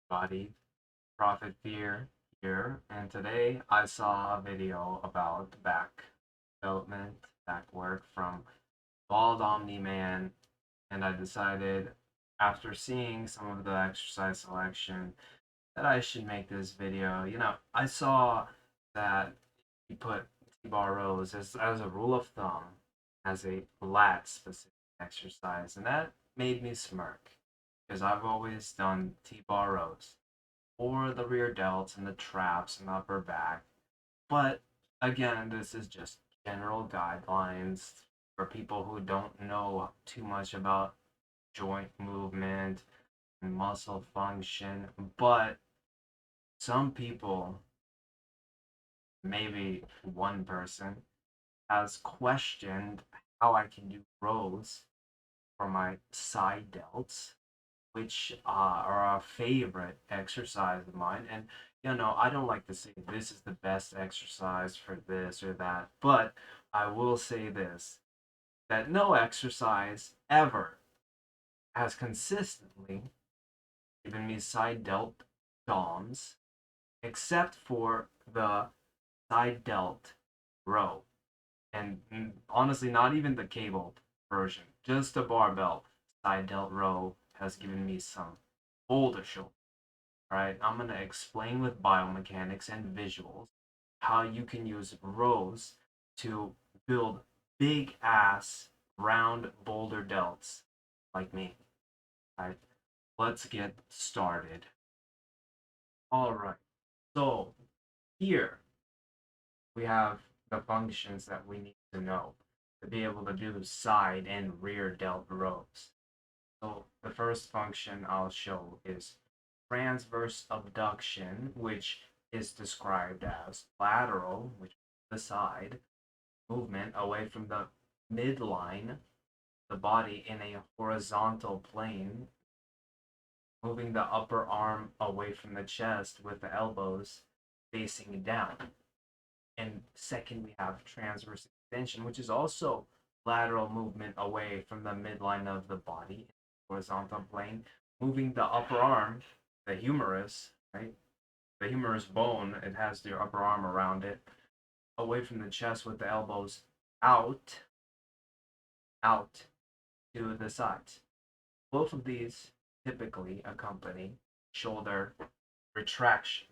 Body Profit Fear here, and today I saw a video about back development, back work from Bald Omni Man, and I decided after seeing some of the exercise selection that I should make this video. I saw that he put T-bar rows as a rule of thumb as a lat specific exercise, and that made me smirk because I've always done T-bar rows or the rear delts and the traps and the upper back. But again, this is just general guidelines for people who don't know too much about joint movement and muscle function. But some people, maybe one person, has questioned how I can do rows for my side delts, which are a favorite exercise of mine. And I don't like to say this is the best exercise for this or that, but I will say this, that no exercise ever has consistently given me side delt DOMs except for the side delt row. And honestly, not even the cable version, just the barbell side delt row has given me some older shoulder. Right? I'm gonna explain with biomechanics and visuals how you can use rows to build big ass round boulder delts like me. Right? Let's get started. All right. So here we have the functions that we need to know to be able to do side and rear delt rows. So the first function I'll show is transverse abduction, which is described as lateral, which is the side, movement away from the midline, the body in a horizontal plane, moving the upper arm away from the chest with the elbows facing down. And second, we have transverse extension, which is also lateral movement away from the midline of the body, horizontal plane, moving the upper arm, the humerus, right? The humerus bone, it has your upper arm around it, away from the chest with the elbows out, out to the sides. Both of these typically accompany shoulder retraction,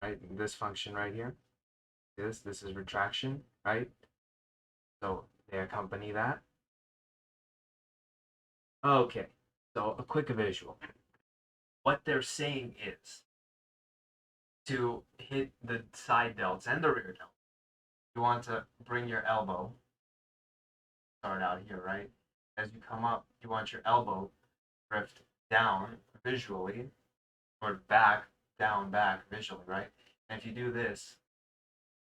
right? This function right here, this is retraction, right? So they accompany that. Okay, so a quick visual. What they're saying is to hit the side delts and the rear delt, you want to bring your elbow, start out here, right? As you come up, you want your elbow drift down visually, or back, down, back visually, right? And if you do this,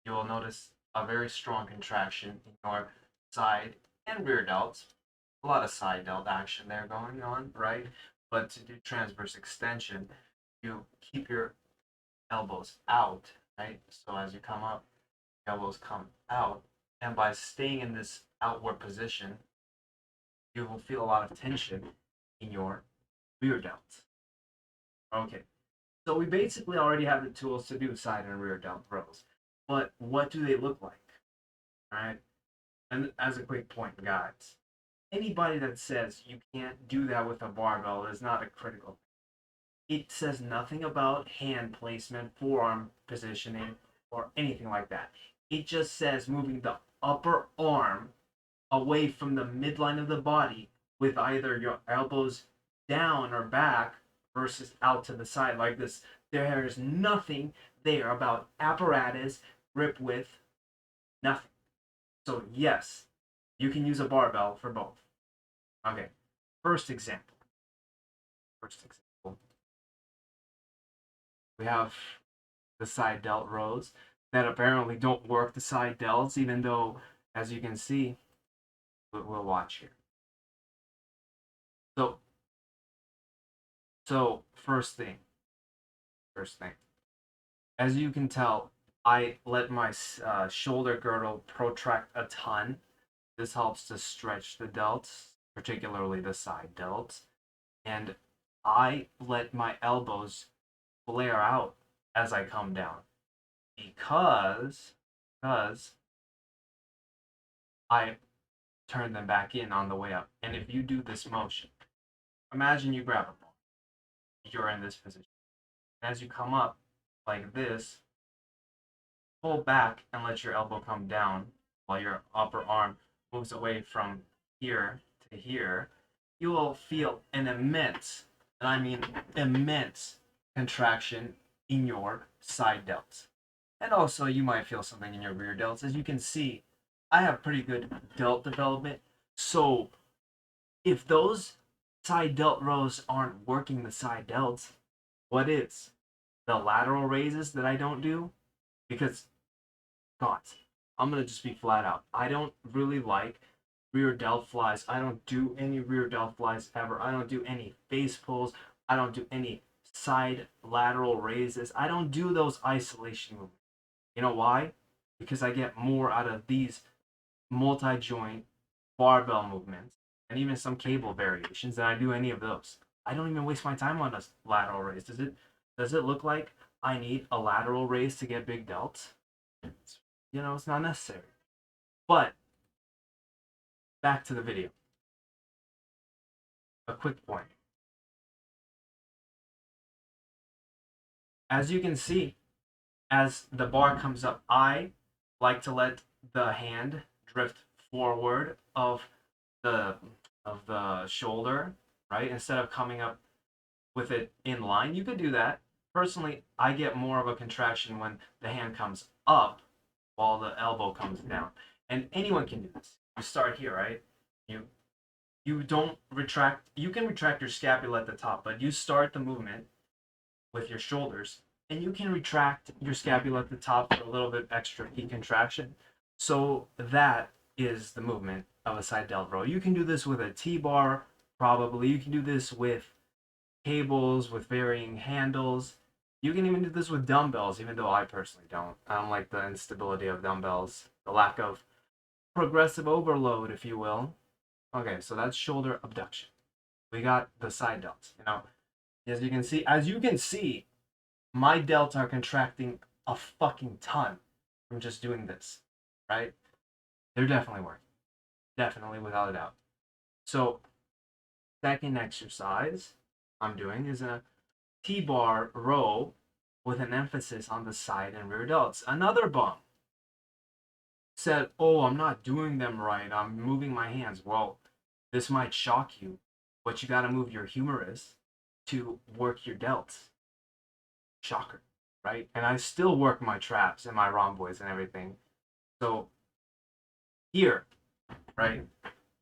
you will notice a very strong contraction in your side and rear delts. A lot of side delt action there going on, right? But to do transverse extension, you keep your elbows out, right? So as you come up, elbows come out. And by staying in this outward position, you will feel a lot of tension in your rear delts. Okay, so we basically already have the tools to do side and rear delt rows. But what do they look like? All right. And as a quick point, guys, anybody that says you can't do that with a barbell is not a critical. It says nothing about hand placement, forearm positioning, or anything like that. It just says moving the upper arm away from the midline of the body with either your elbows down or back versus out to the side like this. There is nothing there about apparatus, grip width, nothing. So, yes, you can use a barbell for both. Okay, first example. First example. We have the side delt rows that apparently don't work the side delts, even though, as you can see, we'll watch here. So, first thing, as you can tell, I let my shoulder girdle protract a ton. This helps to stretch the delts, particularly the side delts. And I let my elbows flare out as I come down because I turn them back in on the way up. And if you do this motion, imagine you grab a ball, you're in this position. As you come up like this, pull back and let your elbow come down while your upper arm moves away from here to here. You will feel an immense, and I mean immense, contraction in your side delts. And also, you might feel something in your rear delts. As you can see, I have pretty good delt development. So, if those side delt rows aren't working the side delts, what is? The lateral raises that I don't do? Because God, I'm gonna just be flat out. I don't really like rear delt flies. I don't do any rear delt flies ever. I don't do any face pulls. I don't do any side lateral raises. I don't do those isolation movements. You know why? Because I get more out of these multi-joint barbell movements and even some cable variations than I do any of those. I don't even waste my time on a lateral raise. Does it look like I need a lateral raise to get big delts? It's not necessary. But back to the video. A quick point. As you can see, as the bar comes up, I like to let the hand drift forward the of the shoulder, right? Instead of coming up with it in line. You could do that. Personally, I get more of a contraction when the hand comes up while the elbow comes down. And anyone can do this. You start here, right? You you don't retract. You can retract your scapula at the top, but you start the movement with your shoulders, and you can retract your scapula at the top for a little bit extra peak contraction. So that is the movement of a side delt row. You can do this with a T-bar, probably. You can do this with cables, with varying handles. You can even do this with dumbbells, even though I personally don't. I don't like the instability of dumbbells, the lack of progressive overload, if you will. Okay, so that's shoulder abduction. We got the side delts. As you can see, my delts are contracting a fucking ton from just doing this, right? They're definitely working. Definitely, without a doubt. So, second exercise I'm doing is a T-bar row with an emphasis on the side and rear delts. Another bum said, "Oh, I'm not doing them right. I'm moving my hands." Well, this might shock you, but you got to move your humerus to work your delts. Shocker, right? And I still work my traps and my rhomboids and everything. So here, right,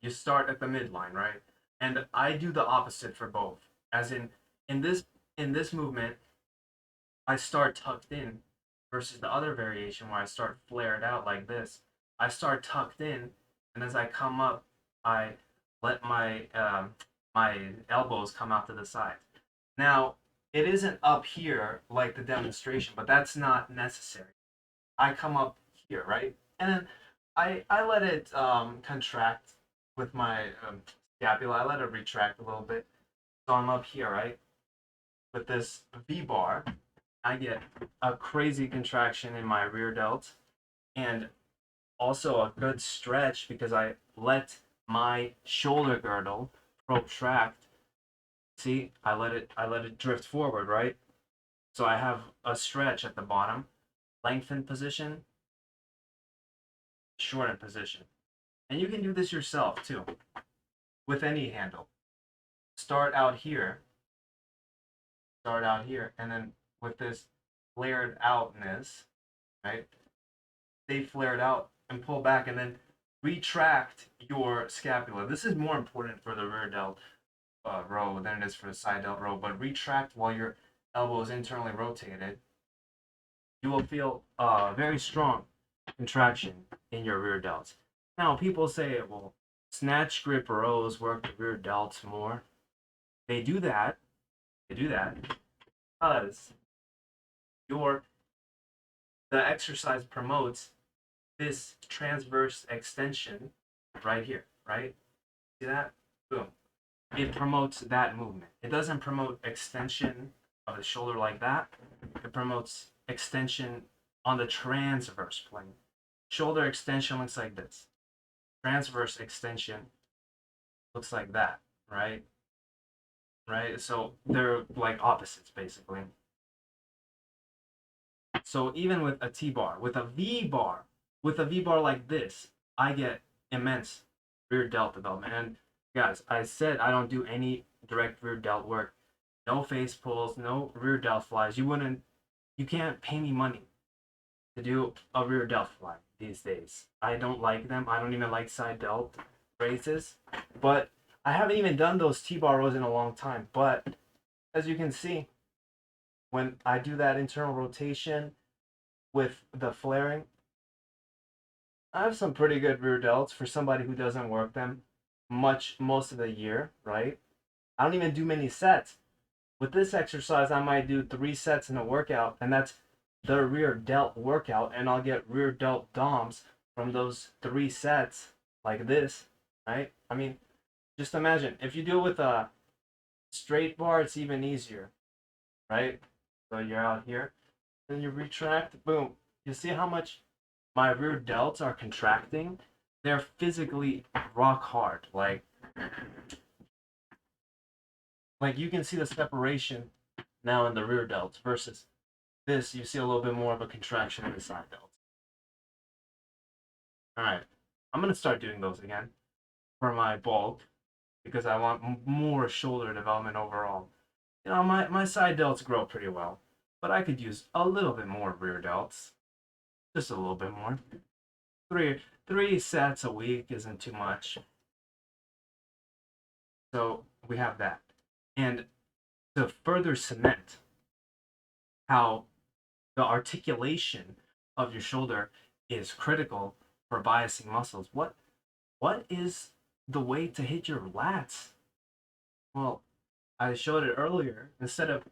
you start at the midline, right? And I do the opposite for both. As in this movement, I start tucked in versus the other variation where I start flared out like this. I start tucked in, and as I come up, I let my elbows come out to the side. Now, it isn't up here like the demonstration, but that's not necessary. I come up here, right? And then I let it contract with my scapula. I let it retract a little bit. So I'm up here, right? With this V bar, I get a crazy contraction in my rear delt and also a good stretch because I let my shoulder girdle protract. See, I let it drift forward, right? So I have a stretch at the bottom, lengthened position, shortened position. And you can do this yourself too, with any handle. Start out here, and then with this flared outness, right? Stay flared out and pull back, and then retract your scapula. This is more important for the rear delt row than it is for the side delt row, but retract while your elbow is internally rotated. You will feel very strong contraction in your rear delts. Now, people say, well, snatch grip rows work the rear delts more. They do that. They do that because your the exercise promotes this transverse extension right here, right? See that? Boom. it promotes that movement. It doesn't promote extension of the shoulder like that. It promotes extension on the transverse plane. Shoulder extension looks like this. Transverse extension looks like that, right? Right? So they're like opposites basically. So even with a T-bar, with a V-bar, like this, I get immense rear delt development. And guys, I said I don't do any direct rear delt work. No face pulls, no rear delt flies. You can't pay me money to do a rear delt fly these days. I don't like them. I don't even like side delt raises. But I haven't even done those T-bar rows in a long time. But as you can see, when I do that internal rotation with the flaring, I have some pretty good rear delts for somebody who doesn't work them most of the year, right? I don't even do many sets. With this exercise, I might do 3 sets in a workout, and that's the rear delt workout, and I'll get rear delt DOMs from those 3 sets like this, right? I mean, just imagine if you do it with a straight bar, it's even easier, right? So you're out here, then you retract, boom. You see how much my rear delts are contracting? They're physically rock hard. Like you can see the separation now in the rear delts versus this. You see a little bit more of a contraction in the side delts. All right, I'm gonna start doing those again for my bulk because I want more shoulder development overall. You know, my side delts grow pretty well, but I could use a little bit more rear delts, just a little bit more. Three sets a week isn't too much. So we have that. And to further cement how the articulation of your shoulder is critical for biasing muscles, what is the way to hit your lats? Well, I showed it earlier. Instead of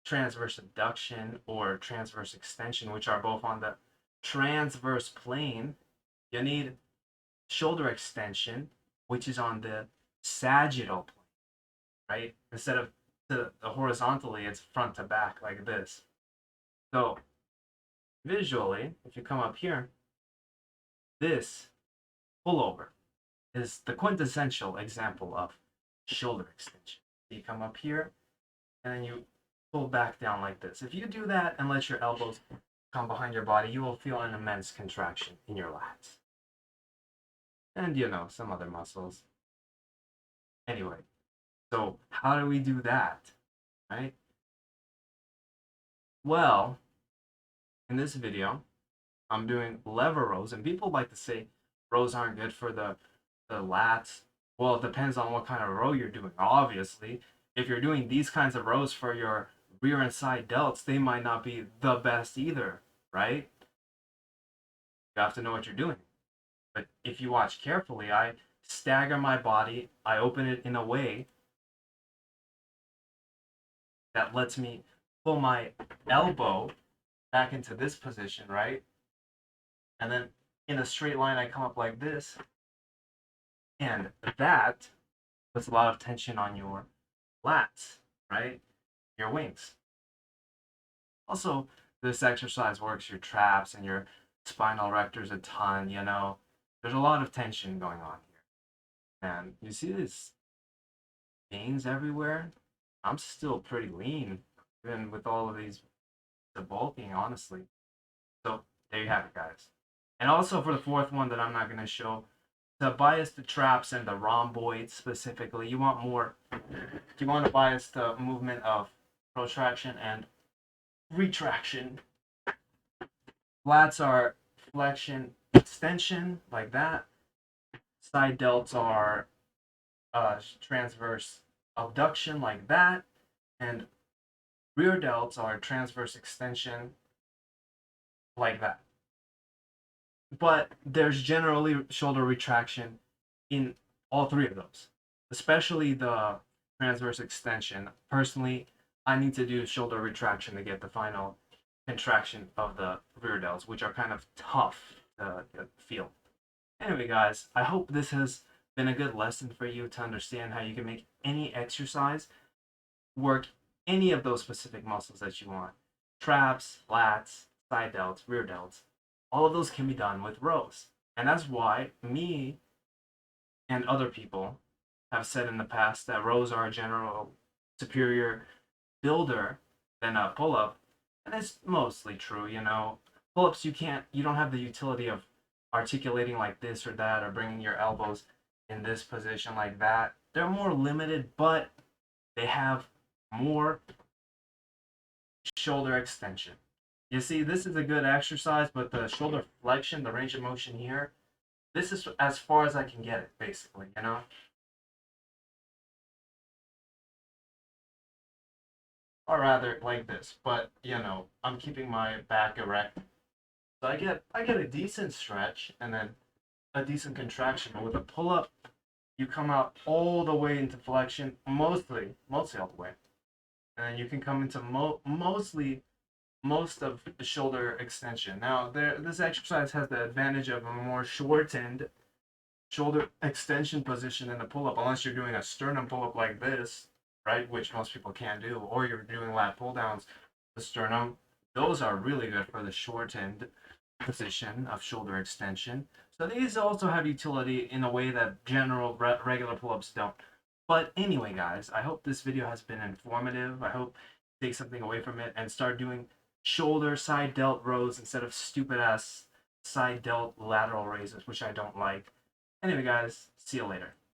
transverse abduction or transverse extension, which are both on the transverse plane, you need shoulder extension, which is on the sagittal plane, right? Instead of horizontally, it's front to back like this. So visually, if you come up here, this pullover is the quintessential example of shoulder extension. You come up here and then you pull back down like this. If you do that and let your elbows come behind your body, you will feel an immense contraction in your lats. And you know, some other muscles. Anyway, so how do we do that, right? Well, in this video, I'm doing lever rows, and people like to say rows aren't good for the lats. Well, it depends on what kind of row you're doing. Obviously, if you're doing these kinds of rows for your rear and side delts, they might not be the best either, right? You have to know what you're doing. But if you watch carefully, I stagger my body, I open it in a way that lets me pull my elbow back into this position, right? And then in a straight line, I come up like this. And that puts a lot of tension on your lats, right? Your wings. Also, this exercise works your traps and your spinal erectors a ton, you know. There's a lot of tension going on here. And you see these veins everywhere? I'm still pretty lean, even with all of these the bulking, honestly. So there you have it, guys. And also for the fourth one that I'm not going to show, to bias the traps and the rhomboids specifically, you want to bias the movement of protraction and retraction. Lats are flexion, extension, like that. Side delts are transverse abduction, like that. And rear delts are transverse extension, like that. But there's generally shoulder retraction in all 3 of those, especially the transverse extension. Personally, I need to do shoulder retraction to get the final contraction of the rear delts, which are kind of tough to feel. Anyway, guys, I hope this has been a good lesson for you to understand how you can make any exercise work any of those specific muscles that you want. Traps, lats, side delts, rear delts, all of those can be done with rows. And that's why me and other people have said in the past that rows are a general superior builder than a pull up. And it's mostly true, you know. Pull ups, you don't have the utility of articulating like this or that or bringing your elbows in this position like that. They're more limited, but they have more shoulder extension. You see, this is a good exercise, but the shoulder flexion, the range of motion here, this is as far as I can get it, basically, you know? Or rather, like this, but, you know, I'm keeping my back erect. So I get a decent stretch and then a decent contraction, but with a pull up, you come out all the way into flexion, mostly all the way. And then you can come into mostly most of the shoulder extension. Now, this exercise has the advantage of a more shortened shoulder extension position in the pull up, unless you're doing a sternum pull up like this, right? Which most people can't do, or you're doing lat pull downs, the sternum. Those are really good for the shortened position of shoulder extension. So these also have utility in a way that general regular pull ups don't. But anyway, guys, I hope this video has been informative. I hope you take something away from it and start doing shoulder side delt rows instead of stupid ass side delt lateral raises, which I don't like. Anyway, guys, see you later.